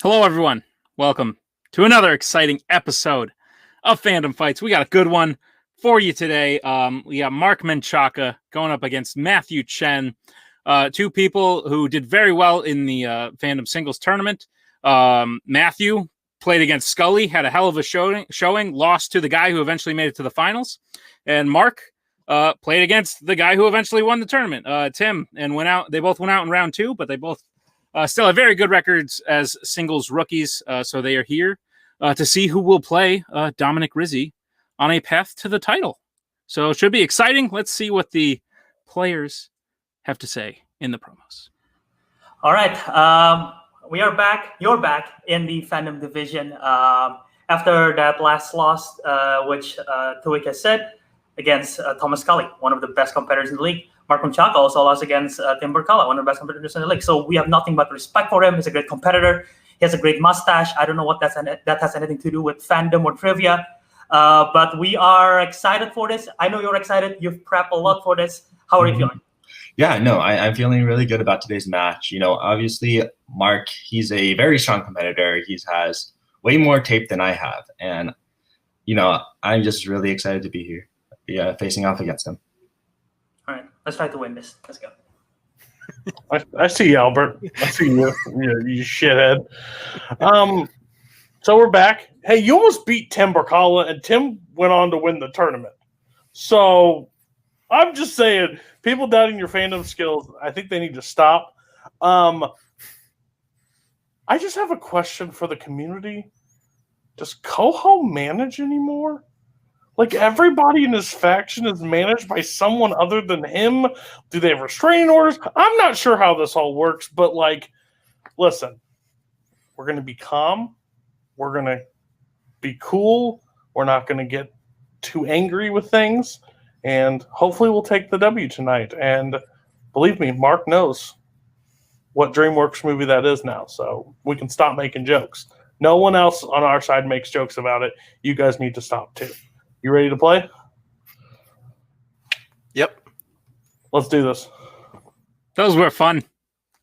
Hello, everyone. Welcome to another exciting episode of Fandom Fights. We got a good one for you today. We got Mark Menchaca going up against Matthew Chen, two people who did very well in the Fandom singles tournament. Matthew played against Scully, had a hell of a showing, lost to the guy who eventually made it to the finals. And Mark played against the guy who eventually won the tournament, Tim, and went out. They both went out in round two, but they both still have very good records as singles rookies, so they are here to see who will play Dominic Rizzi on a path to the title. So it should be exciting. Let's see what the players have to say in the promos. All right. We are back. You're back in the Fandom division after that last loss, which Tuik has said, against Thomas Scully, one of the best competitors in the league. Mark Menchaca also lost against Tim Burkala, one of the best competitors in the league. So we have nothing but respect for him. He's a great competitor. He has a great mustache. I don't know what that has anything to do with fandom or trivia, but we are excited for this. I know you're excited. You've prepped a lot for this. How are you feeling? Yeah, no, I'm feeling really good about today's match. You know, obviously, Mark, he's a very strong competitor. He has way more tape than I have. And, you know, I'm just really excited to be here, facing off against him. All right, let's try to win this. Let's go. I see you, Albert. I see you, you shithead. So we're back. Hey, you almost beat Tim Burkala, and Tim went on to win the tournament. So I'm just saying, people doubting your fandom skills, I think they need to stop. I just have a question for the community. Does Coho manage anymore? Like, everybody in his faction is managed by someone other than him? Do they have restraining orders? I'm not sure how this all works, but, like, listen, we're going to be calm. We're going to be cool. We're not going to get too angry with things. And hopefully we'll take the W tonight. And believe me, Mark knows what DreamWorks movie that is now, so we can stop making jokes. No one else on our side makes jokes about it. You guys need to stop, too. You ready to play? Yep. Let's do this. Those were fun.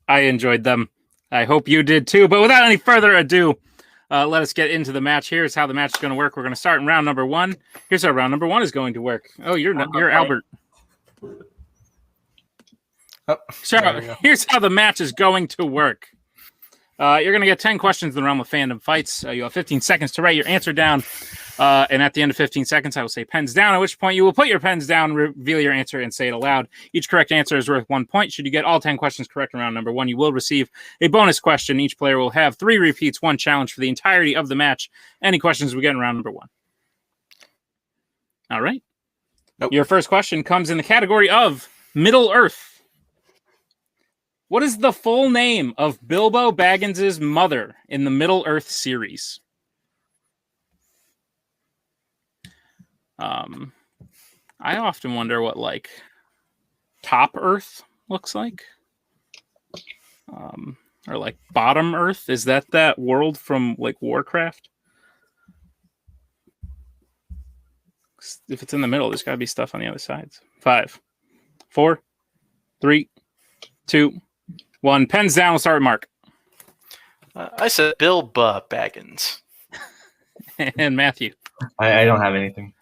I enjoyed them. I hope you did too. But without any further ado, let us get into the match. Here's how the match is going to work. We're going to start in round number one. Here's how round number one is going to work. Oh, you're Albert. Oh, So here's how the match is going to work. You're going to get 10 questions in the realm of Fandom Fights. You have 15 seconds to write your answer down. And at the end of 15 seconds, I will say pens down, at which point you will put your pens down, reveal your answer, and say it aloud. Each correct answer is worth 1 point. Should you get all 10 questions correct in round number one, you will receive a bonus question. Each player will have 3 repeats, 1 challenge for the entirety of the match. Any questions we get in round number one? All right. Nope. Your first question comes in the category of Middle Earth. What is the full name of Bilbo Baggins' mother in the Middle Earth series? I often wonder what, like, Top Earth looks like. Or, like, Bottom Earth. Is that world from, like, Warcraft? If it's in the middle, there's got to be stuff on the other sides. 5, 4, 3, 2, 1. Pens down. We'll start with Mark. I said Bilbo Baggins. And Matthew. I don't have anything.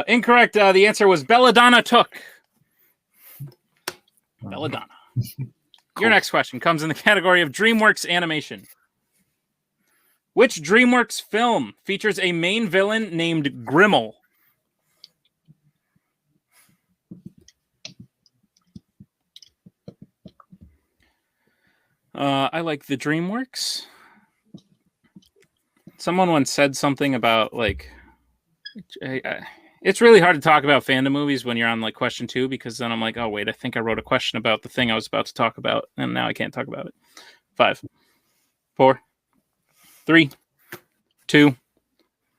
Incorrect. The answer was Belladonna Took. Belladonna. Cool. Your next question comes in the category of DreamWorks animation. Which DreamWorks film features a main villain named Grimmel? I like the DreamWorks. Someone once said something about, like, it's really hard to talk about fandom movies when you're on, like, question 2, because then I'm like, oh, wait, I think I wrote a question about the thing I was about to talk about, and now I can't talk about it. 5, 4, 3, 2,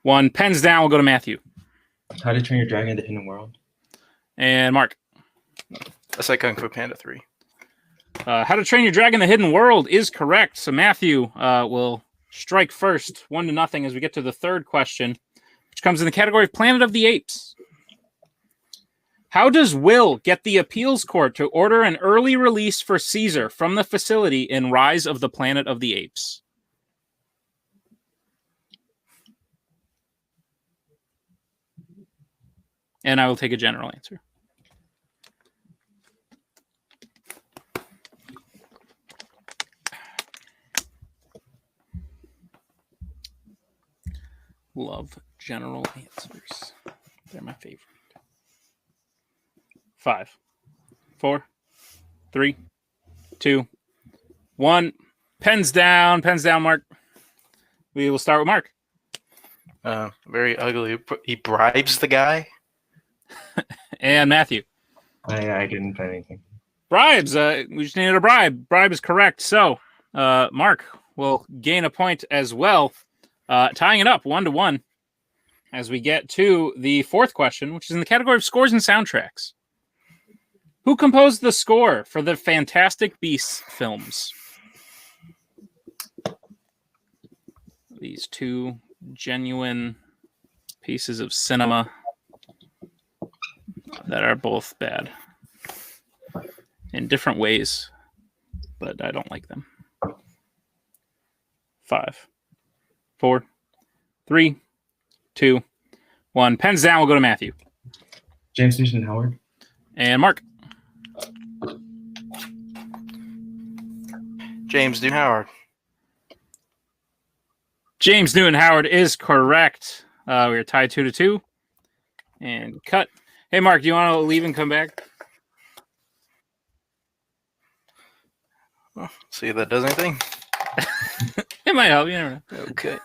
1. Pens down. We'll go to Matthew. How to Train Your Dragon: The Hidden World. And Mark. I said Kung Fu Panda 3. How to Train Your Dragon: The Hidden World is correct. So Matthew will strike first, 1-0, as we get to the third question, which comes in the category of Planet of the Apes. How does Will get the appeals court to order an early release for Caesar from the facility in Rise of the Planet of the Apes? And I will take a general answer. Love general answers. They're my favorite. 5, 4, 3, 2, 1. Pens down, Mark. We will start with Mark. Very ugly. He bribes the guy. And Matthew. I didn't put anything. Bribes. We just needed a bribe. Bribe is correct. So, Mark will gain a point as well, tying it up 1-1 as we get to the fourth question, which is in the category of scores and soundtracks. Who composed the score for the Fantastic Beasts films? These two genuine pieces of cinema that are both bad in different ways, but I don't like them. 5, 4, 3, 2, 1. Pens down. We'll go to Matthew. James Newton Howard. And Mark. James Newton Howard. James Newton Howard is correct. We're tied 2-2. And cut. Hey, Mark, do you want to leave and come back? Well, see if that does anything. It might help. You never know. Okay.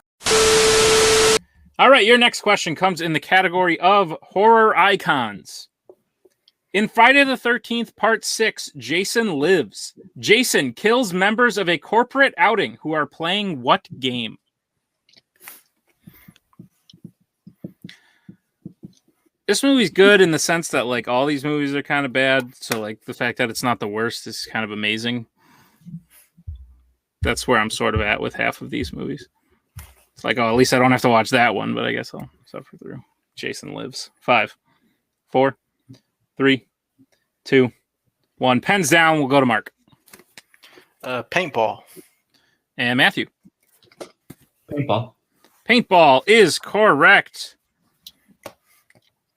All right, your next question comes in the category of horror icons. In Friday the 13th, Part 6, Jason Lives. Jason kills members of a corporate outing who are playing what game? This movie's good in the sense that, like, all these movies are kind of bad. So, like, the fact that it's not the worst is kind of amazing. That's where I'm sort of at with half of these movies. It's like, oh, at least I don't have to watch that one, but I guess I'll suffer through. Jason Lives. 5, 4, 3, 2, 1. Pens down. We'll go to Mark. Paintball. And Matthew. Paintball. Paintball is correct.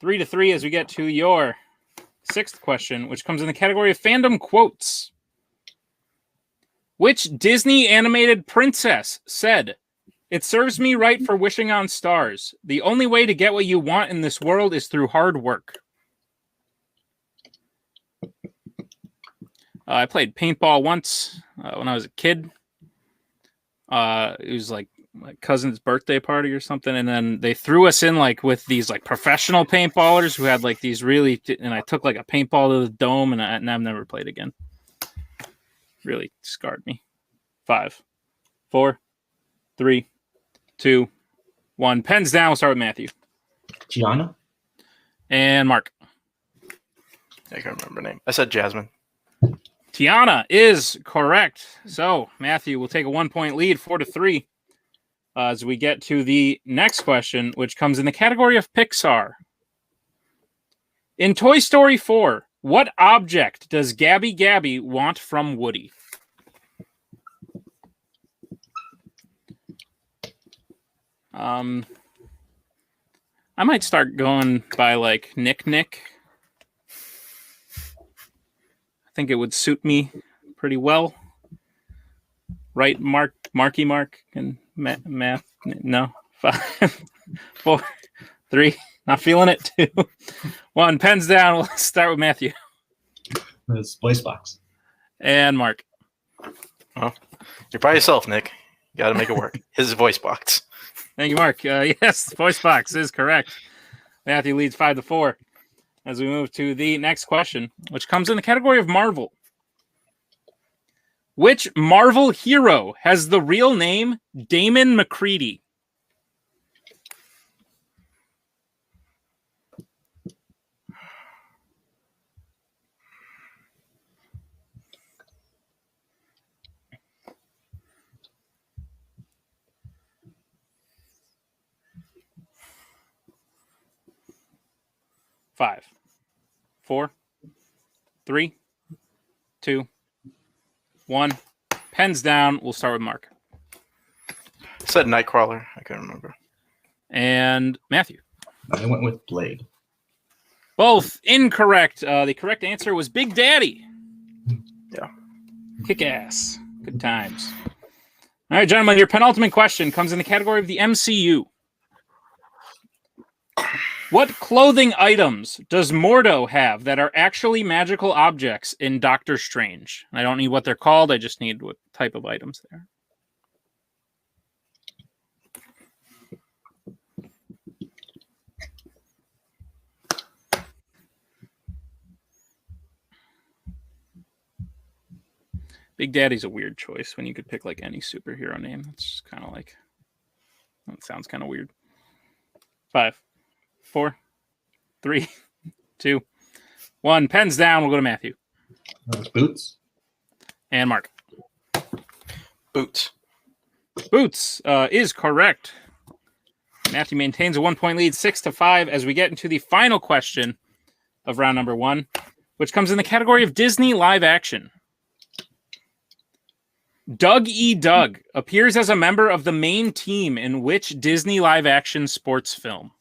3-3 as we get to your sixth question, which comes in the category of fandom quotes. Which Disney animated princess said, "It serves me right for wishing on stars. The only way to get what you want in this world is through hard work"? I played paintball once when I was a kid. It was like my cousin's birthday party or something, and then they threw us in like with these like professional paintballers who had like these really, and I took like a paintball to the dome, and I've never played again. Really scarred me. 5, 4, 3, 2, 1. Pens down. We'll start with Matthew. Gianna. And Mark. I can't remember her name. I said Jasmine. Tiana is correct. So Matthew will take a 1-point lead, 4-3. As we get to the next question, which comes in the category of Pixar. In Toy Story 4, what object does Gabby Gabby want from Woody? I might start going by like Nick. I think it would suit me pretty well. Right, Marky Mark, and math. No. 5, 4, 3. Not feeling it. 2, 1. Pens down. We'll start with Matthew. It's voice box. And Mark. Well, you're by yourself, Nick. You got to make it work. His voice box. Thank you, Mark. Yes, voice box is correct. Matthew leads 5-4 as we move to the next question, which comes in the category of Marvel. Which Marvel hero has the real name Damon McCready? Five, 4, 3, 2, 1. Pens down. We'll start with Mark. I said Nightcrawler. I couldn't remember. And Matthew. I went with Blade. Both incorrect. The correct answer was Big Daddy. Yeah. Kick ass. Good times. All right, gentlemen, your penultimate question comes in the category of the MCU. What clothing items does Mordo have that are actually magical objects in Doctor Strange? I don't need what they're called. I just need what type of items they are. Big Daddy's a weird choice when you could pick like any superhero name. That's just kind of like, that sounds kind of weird. 5, 4, 3, 2, 1. Pens down. We'll go to Matthew. Boots. And Mark. Boots. Boots is correct. Matthew maintains a 1-point lead, 6-5, as we get into the final question of round number 1, which comes in the category of Disney live action. Doug E. Doug appears as a member of the main team in which Disney live action sports film?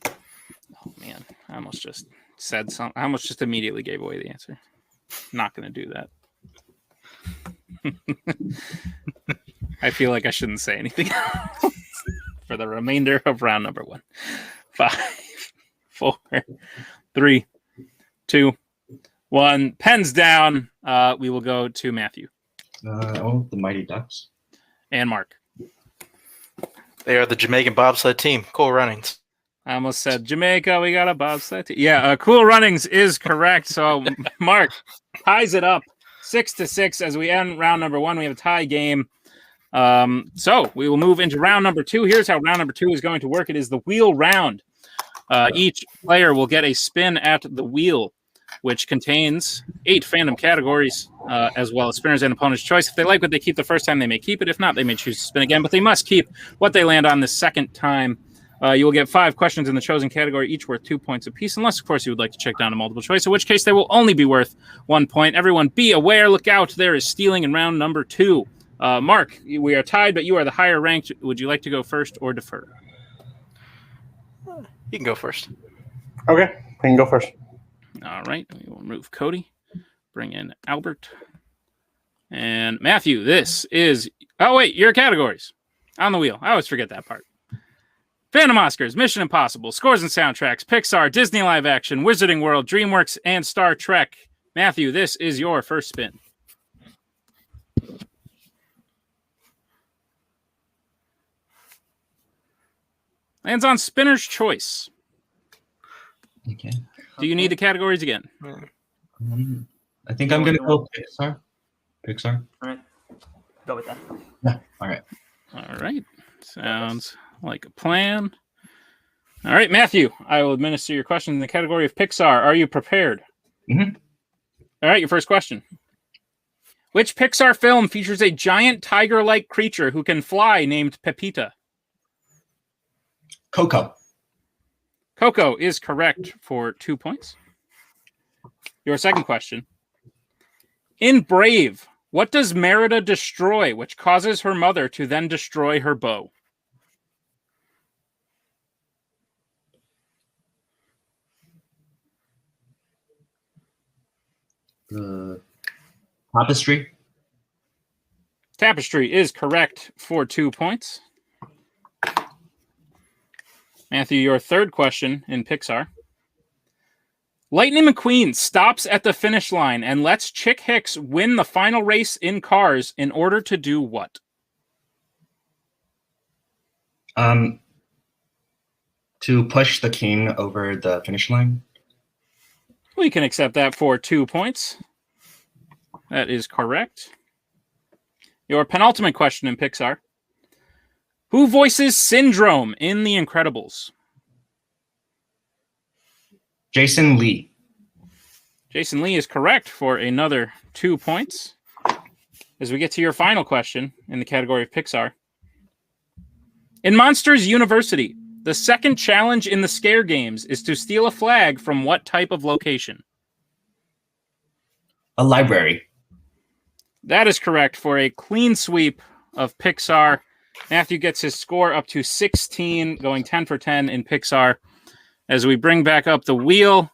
Oh man, I almost just said something. I almost just immediately gave away the answer. Not going to do that. I feel like I shouldn't say anything else for the remainder of round number 1. 5, 4, 3, 2, 1. Pens down. We will go to Matthew. The Mighty Ducks. And Mark. They are the Jamaican bobsled team. Cool Runnings. I almost said Jamaica. We got a bobsled team. Yeah, Cool Runnings is correct. So Mark ties it up 6-6 as we end round number 1. We have a tie game. So we will move into round number 2. Here's how round number 2 is going to work. It is the wheel round. Each player will get a spin at the wheel, which contains 8 fandom categories, as well as spinners and opponent's choice. If they like what they keep the first time, they may keep it. If not, they may choose to spin again, but they must keep what they land on the second time. You will get 5 questions in the chosen category, each worth 2 points apiece, unless, of course, you would like to check down to multiple choice, in which case they will only be worth 1 point. Everyone be aware. Look out. There is stealing in round number 2. Mark, we are tied, but you are the higher ranked. Would you like to go first or defer? You can go first. Okay, I can go first. All right, we will move Cody, bring in Albert, and Matthew. This is, oh wait, your categories on the wheel. I always forget that part. Phantom Oscars, Mission Impossible, Scores and Soundtracks, Pixar, Disney Live Action, Wizarding World, DreamWorks, and Star Trek. Matthew, this is your first spin. Lands on spinner's choice. Okay. Do you need the categories again? I think I'm going to go Pixar. Pixar. All right. Go with that. Yeah. All right. All right. Sounds like a plan. All right, Matthew, I will administer your question in the category of Pixar. Are you prepared? Mm-hmm. All right, your first question. Which Pixar film features a giant tiger-like creature who can fly named Pepita? Coco. Coco is correct for 2 points. Your second question. In Brave, what does Merida destroy, which causes her mother to then destroy her bow? The Tapestry. Tapestry is correct for 2 points. Matthew, your third question in Pixar. Lightning McQueen stops at the finish line and lets Chick Hicks win the final race in Cars in order to do what? To push the king over the finish line. We can accept that for 2 points. That is correct. Your penultimate question in Pixar. Who voices Syndrome in The Incredibles? Jason Lee. Jason Lee is correct for another 2 points. As we get to your final question in the category of Pixar. In Monsters University, the second challenge in the Scare Games is to steal a flag from what type of location? A library. That is correct for a clean sweep of Pixar. Matthew gets his score up to 16, going 10 for 10 in Pixar. As we bring back up the wheel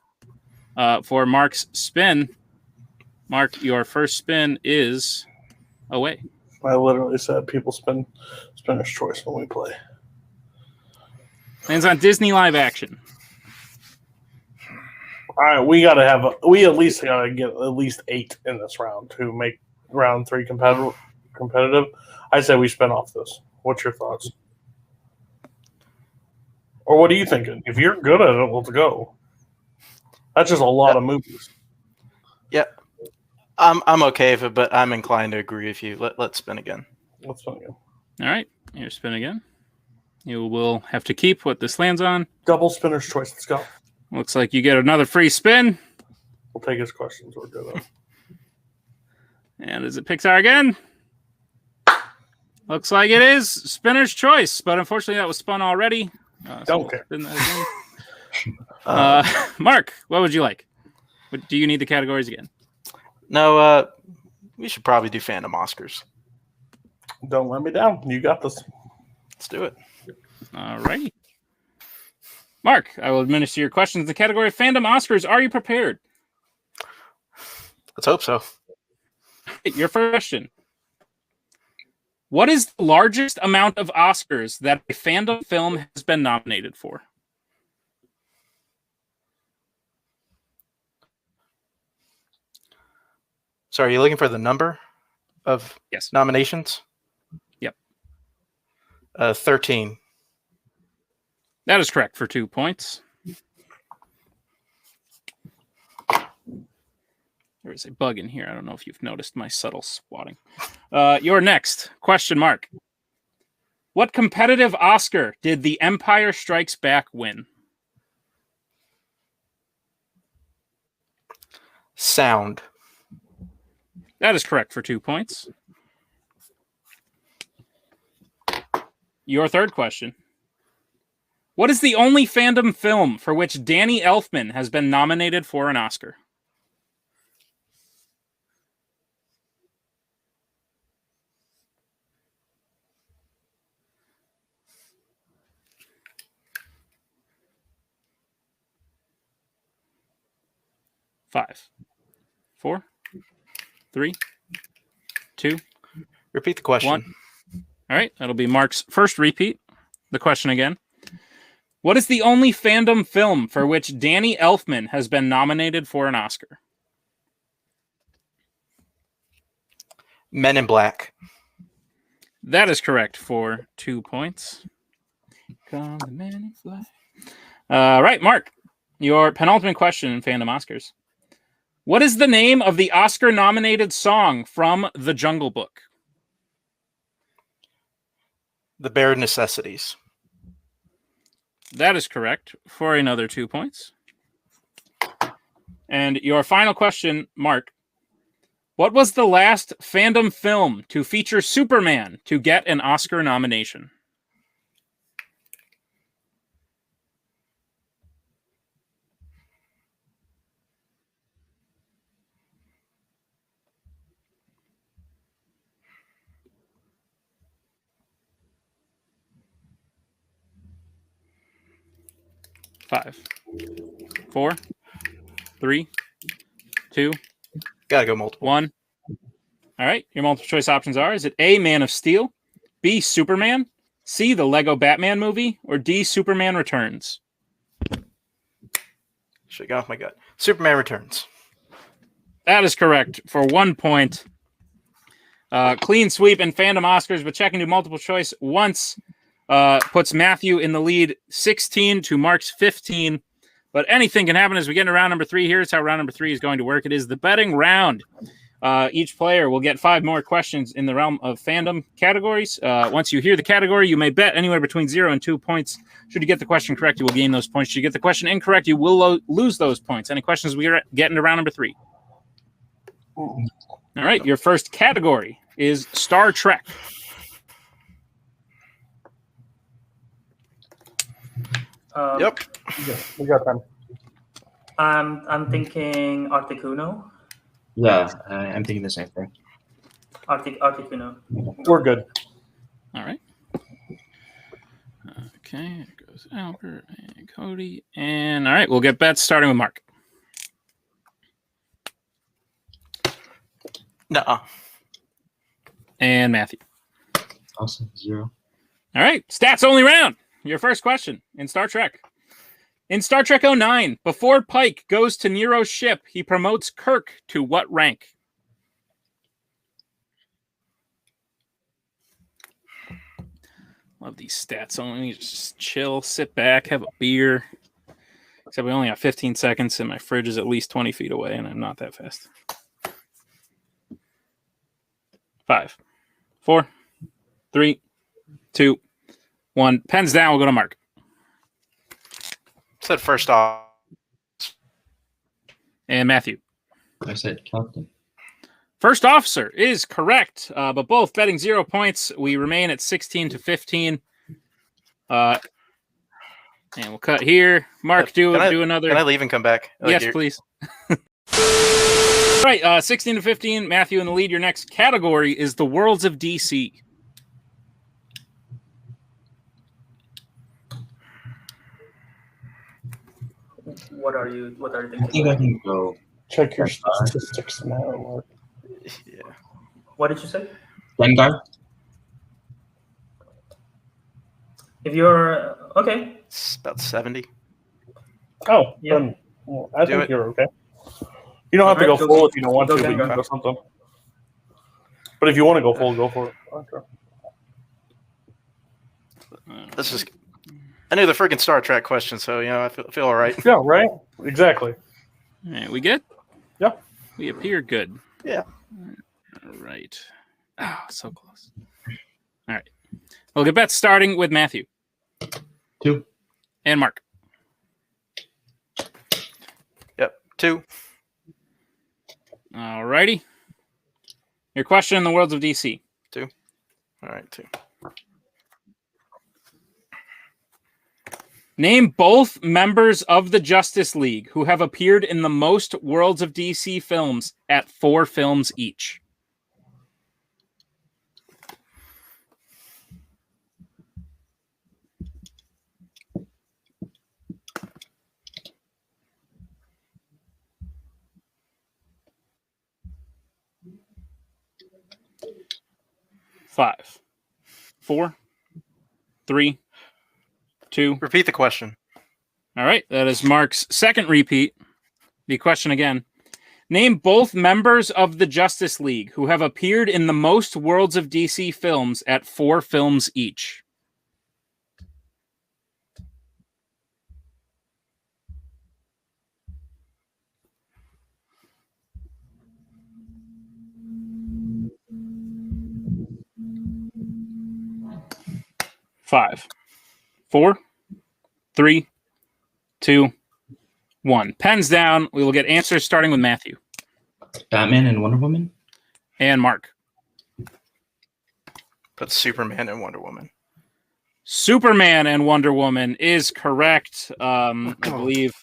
for Mark's spin. Mark, your first spin is away. I literally said people spinner's choice when we play. Lands on Disney live action. All right, we at least gotta get at least 8 in this round to make round 3 competitive. I say we spin off this. What's your thoughts? Or what are you thinking? If you're good at it, let's go. That's just a lot of movies. Yeah, I'm okay with it, but I'm inclined to agree with you. Let's spin again. Let's spin again. All right, your spin again. You will have to keep what this lands on. Double spinner's choice. Let's go. Looks like you get another free spin. We'll take his questions. We're good. And is it Pixar again? Looks like it is Spinner's choice, but unfortunately that was spun already. Don't care. Spin that again. Mark, what would you like? Do you need the categories again? No, we should probably do Fandom Oscars. Don't let me down. You got this. Let's do it. All right. Mark, I will administer your questions in the category of Fandom Oscars. Are you prepared? Let's hope so. Your first question. What is the largest amount of Oscars that a fandom film has been nominated for? So are you looking for the number of nominations? Yep. 13. That is correct for 2 points. There is a bug in here. I don't know if you've noticed my subtle swatting. Your next question, Mark. What competitive Oscar did The Empire Strikes Back win? Sound. That is correct for 2 points. Your third question. What is the only fandom film for which Danny Elfman has been nominated for an Oscar? Five, 4, 3, 2. Repeat the question. 1. All right, that'll be Mark's first repeat. The question again. What is the only fandom film for which Danny Elfman has been nominated for an Oscar? Men in Black. That is correct for 2 points. Come the Men in Black. All right, Mark, your penultimate question in Fandom Oscars. What is the name of the Oscar-nominated song from The Jungle Book? The Bare Necessities. That is correct for another 2 points. And your final question, Mark. What was the last fandom film to feature Superman to get an Oscar nomination? Five, 4, 3, 2, Gotta go multiple. 1. All right. Your multiple choice options are: is it A, Man of Steel, B, Superman, C, the Lego Batman movie, or D, Superman Returns? Should have gone off my gut. Superman Returns. That is correct for 1 point. Clean sweep in Fandom Oscars, but checking to multiple choice once puts Matthew in the lead 16 to Mark's 15. But anything can happen as we get into round number 3. Here's how round number 3 is going to work. It is the betting round. Each player will get 5 more questions in the realm of fandom categories. Once you hear the category, you may bet anywhere between 0 and 2 points. Should you get the question correct, you will gain those points. Should you get the question incorrect, you will lose those points. Any questions we get into round number 3? All right, your first category is Star Trek. Yep. We got time. I'm thinking Articuno. Yeah, I'm thinking the same thing. Articuno. We're good. All right. Okay, it goes Albert and Cody. And all right, we'll get bets starting with Mark. Nuh-uh. And Matthew. Awesome. 0. All right, stats only round. Your first question in Star Trek. In Star Trek 09, before Pike goes to Nero's ship, he promotes Kirk to what rank? Love these stats only. Just chill, sit back, have a beer. Except we only have 15 seconds and my fridge is at least 20 feet away and I'm not that fast. 5, 4, 3, 2, 1. Pens down. We'll go to Mark. Said first off. And Matthew. I said captain. First officer is correct, but both betting 0 points. We remain at 16 to 15. And we'll cut here. Mark, do another. Can I leave and come back? Yes, please. All right, 16 to 15. Matthew in the lead. Your next category is the worlds of DC. What are you I thinking? think I can go. Check your statistics now, Mark. Yeah. What did you say? Vanguard. If you're okay, It's about 70. Oh, Yeah. then well, I Do think it. you're okay. You don't have to go Alright, full if you don't want go to, but you Vanguard. can go something. But if you want to go full, go for it. Okay. This is. I knew the freaking Star Trek question, so I feel all right. Yeah, right? Exactly. All right, we good? Yeah. We appear good. Yeah. All right. Oh, so close. All right. We'll get bets starting with Matthew. 2. And Mark. Yep. 2. All righty. Your question in the worlds of DC. 2. All right. 2. Name both members of the Justice League who have appeared in the most Worlds of DC films at 4 films each. Five, 4, 3, 2. Repeat the question. All right, that is Mark's second repeat. The question again. Name both members of the Justice League who have appeared in the most Worlds of DC films at 4 films each. Five, 4, 3, 2, 1. Pens down. We will get answers starting with Matthew. Batman and Wonder Woman. And Mark. Put Superman and Wonder Woman. Superman and Wonder Woman is correct. I believe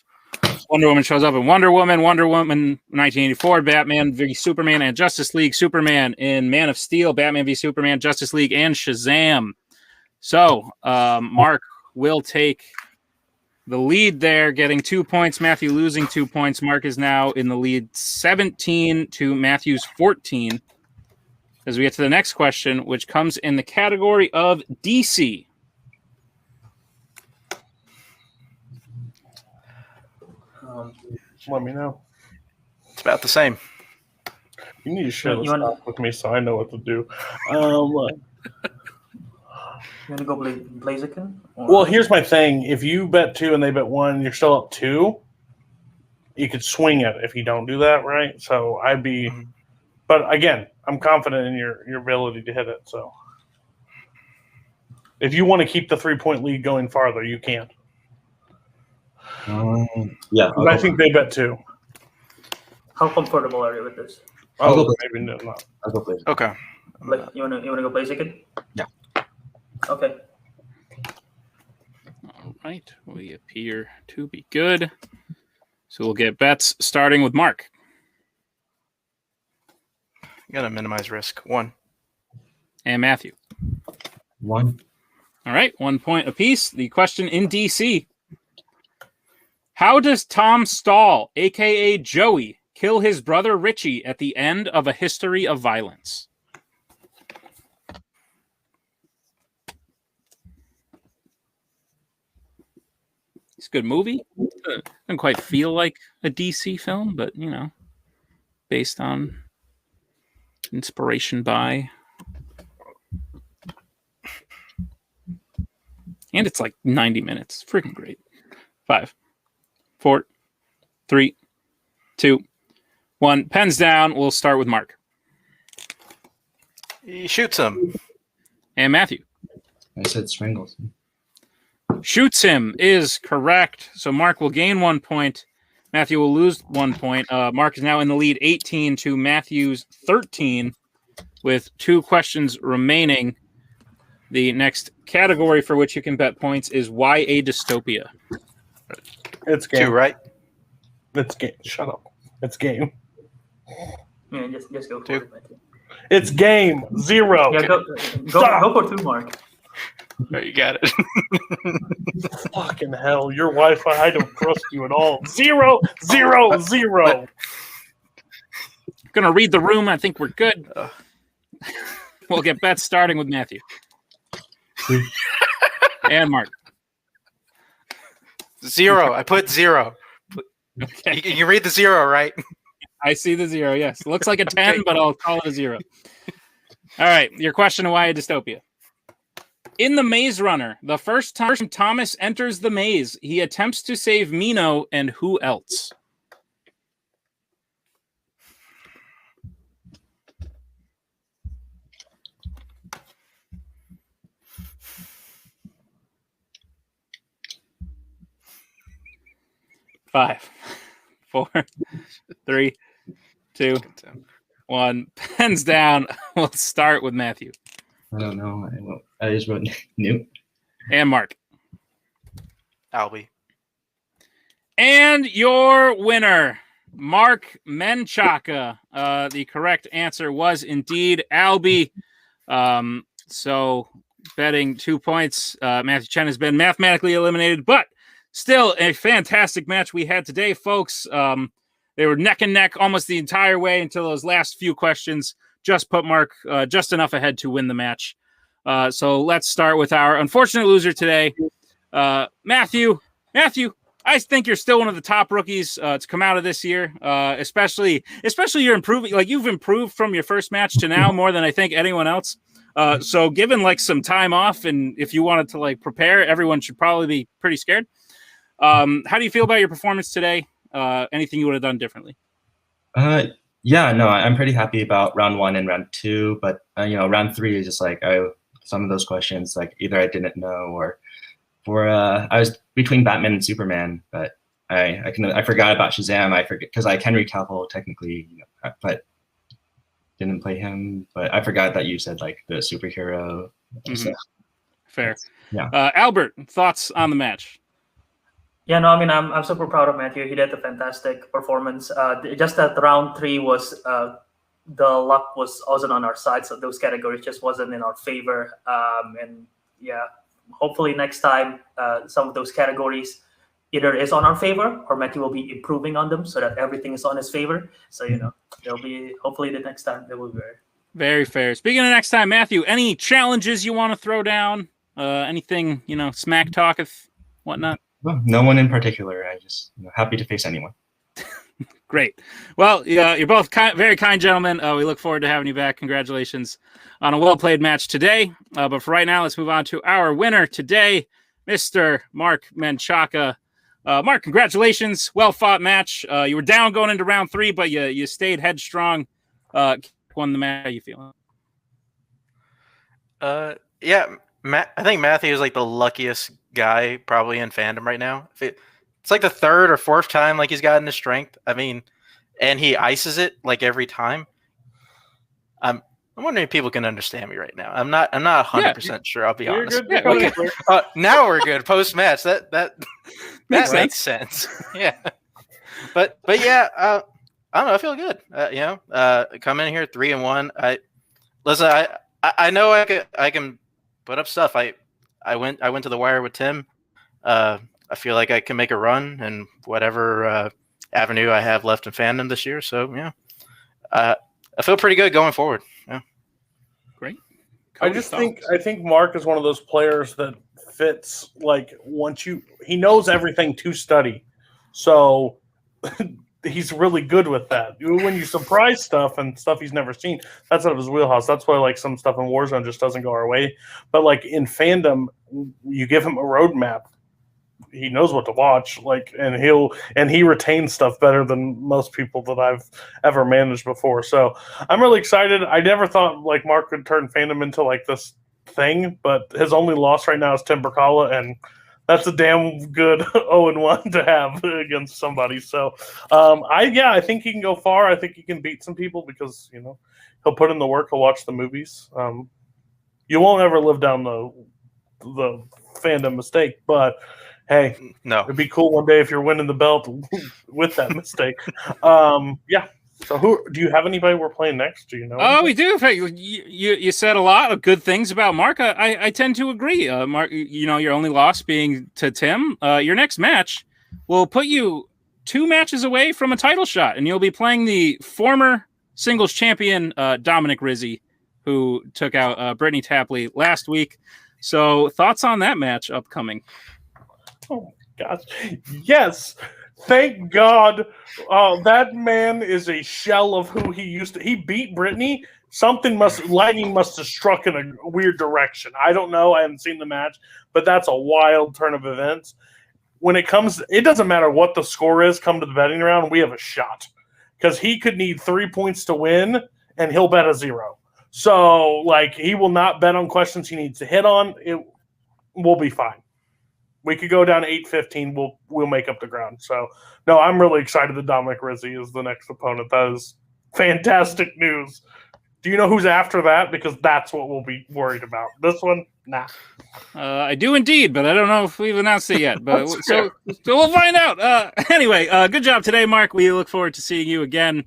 Wonder Woman shows up in Wonder Woman 1984, Batman v Superman and Justice League, Superman in Man of Steel, Batman v Superman, Justice League, and Shazam. So Mark will take the lead there, getting 2 points. Matthew losing 2 points. Mark is now in the lead 17 to Matthew's 14. As we get to the next question, which comes in the category of DC. Let me know. It's about the same. You need to share You this wanna- stuff with me so I know what to do. you want to go Blaziken? Well, here's my thing. If you bet 2 and they bet 1, you're still up 2. You could swing it if you don't do that, right? So I'd be... But again, I'm confident in your ability to hit it. So if you want to keep the 3-point lead going farther, you can. Yeah. But I think they bet 2. How comfortable are you with this? I'll go Maybe not. I'll go play. Okay. Like, you wanna go Blaziken? Yeah. Okay. All right. We appear to be good. So we'll get bets starting with Mark. You gotta minimize risk. 1. And Matthew. 1. All right, 1 point apiece. The question in DC. How does Tom Stahl, a.k.a. Joey, kill his brother Richie at the end of A History of Violence? It's a good movie. Doesn't quite feel like a DC film, but, you know, based on, inspiration by. And it's like 90 minutes. Freaking great. 5, 4, 3, 2, 1. Pens down. We'll start with Mark. He shoots him. And Matthew. I said strangles. Shoots him is correct. So Mark will gain 1 point. Matthew will lose 1 point. Mark is now in the lead 18 to Matthew's 13 with 2 questions remaining. The next category for which you can bet points is YA dystopia. It's game. 2, right? It's game. Shut up. It's game. Yeah, just go for 2. it, Matthew. It's game. 0. Yeah, go for 2, Mark. Oh, you got it. Fucking hell. Your Wi-Fi, I don't trust you at all. 0, 0, 0. Gonna read the room. I think we're good. We'll get bets starting with Matthew. And Mark. 0. I put 0. Okay. You can read the 0, right? I see the 0, yes. Looks like a 10, but I'll call it a 0. All right, your question of YA dystopia. In The Maze Runner, the first time Thomas enters the maze, he attempts to save Mino and who else? Five, 4, 3, 2, 1. Pens down. We'll start with Matthew. I don't know. I just wrote Newt. And Mark. Albie. And your winner, Mark Menchaca. The correct answer was indeed Albie. So betting 2 points. Matthew Chen has been mathematically eliminated, but still a fantastic match we had today, folks. They were neck and neck almost the entire way until those last few questions just put Mark just enough ahead to win the match. So let's start with our unfortunate loser today, Matthew. Matthew, I think you're still one of the top rookies to come out of this year, especially you're improving. Like, you've improved from your first match to now more than I think anyone else. So given like some time off, and if you wanted to like prepare, everyone should probably be pretty scared. How do you feel about your performance today? Anything you would have done differently? Yeah, no, I'm pretty happy about round 1 and round 2, but round 3 is just like some of those questions, like either I didn't know or I was between Batman and Superman, but I forgot about Shazam. I forget because I can read Cavill technically, but didn't play him. But I forgot that you said like the superhero. Mm-hmm. So, fair. Yeah. Albert, thoughts on the match? Yeah, no, I mean, I'm super proud of Matthew. He did a fantastic performance. Just that round 3 was the luck wasn't on our side, so those categories just wasn't in our favor. And yeah, hopefully next time some of those categories either is on our favor or Matthew will be improving on them so that everything is on his favor. So there'll be hopefully the next time it will be very fair. Speaking of next time, Matthew, any challenges you want to throw down? Anything smack talketh, whatnot? Well, no one in particular. I just happy to face anyone. Great. Well, yeah, you're both very kind gentlemen. We look forward to having you back. Congratulations on a well-played match today. But for right now, let's move on to our winner today, Mr. Mark Menchaca. Mark, congratulations. Well-fought match. You were down going into round 3, but you stayed headstrong. Won the match. How you feeling? Yeah, I think Matthew is like the luckiest guy probably in fandom right now. It's like the 3rd or 4th time like he's gotten his strength. I mean, and he ices it like every time. I'm wondering if people can understand me right now. I'm not 100% sure. I'll be honest. Good. Okay. Now we're good post match. That makes sense. Yeah, but yeah. I don't know. I feel good. Come in here 3-1. I know I can put up stuff. I went to the wire with Tim. I feel like I can make a run in whatever avenue I have left in fandom this year. So yeah, I feel pretty good going forward. Yeah. Great. I think Mark is one of those players that fits like he knows everything to study. So he's really good with that. When you surprise stuff and stuff he's never seen, that's out of his wheelhouse. That's why like some stuff in Warzone just doesn't go our way. But like in fandom, you give him a roadmap, he knows what to watch. Like, and he retains stuff better than most people that I've ever managed before. So I'm really excited. I never thought like Mark could turn fandom into like this thing, but his only loss right now is Timberkala, and that's a damn good 0-1 to have against somebody. So, I think he can go far. I think he can beat some people because he'll put in the work. He'll watch the movies. You won't ever live down the fandom mistake, but hey, no, it'd be cool one day if you're winning the belt with that mistake. Yeah. So, who do you have anybody we're playing next? Do you know? Oh, we do. You said a lot of good things about Mark. I tend to agree. Mark, your only loss being to Tim. Your next match will put you 2 matches away from a title shot, and you'll be playing the former singles champion Dominic Rizzi, who took out Brittany Tapley last week. So, thoughts on that match upcoming? Oh gosh, yes. Thank God, that man is a shell of who he used to. He beat Brittany. Lightning must have struck in a weird direction. I don't know. I haven't seen the match, but that's a wild turn of events. When it doesn't matter what the score is. Come to the betting round, we have a shot because he could need 3 points to win, and he'll bet a 0. So, like, he will not bet on questions he needs to hit on. We'll be fine. We could go down 8-15. We'll make up the ground. So, no, I'm really excited that Dominic Rizzi is the next opponent. That is fantastic news. Do you know who's after that? Because that's what we'll be worried about. This one, nah. I do indeed, but I don't know if we've announced it yet. But so we'll find out. Anyway, good job today, Mark. We look forward to seeing you again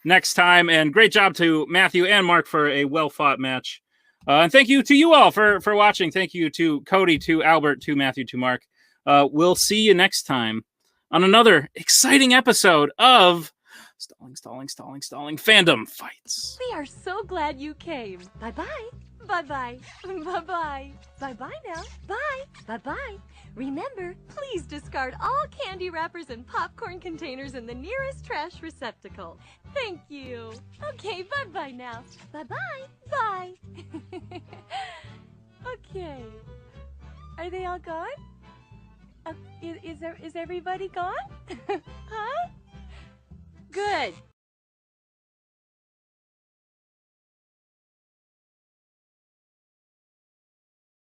next time. And great job to Matthew and Mark for a well-fought match. And thank you to you all for watching. Thank you to Cody, to Albert, to Matthew, to Mark. We'll see you next time on another exciting episode of Stalling Fandom Fights. We are so glad you came. Bye-bye. Bye-bye. Bye-bye. Bye-bye now. Bye. Bye-bye. Remember, please discard all candy wrappers and popcorn containers in the nearest trash receptacle. Thank you. Okay, bye-bye now. Bye-bye. Bye. Okay. Are they all gone? Is everybody gone? Huh? Good.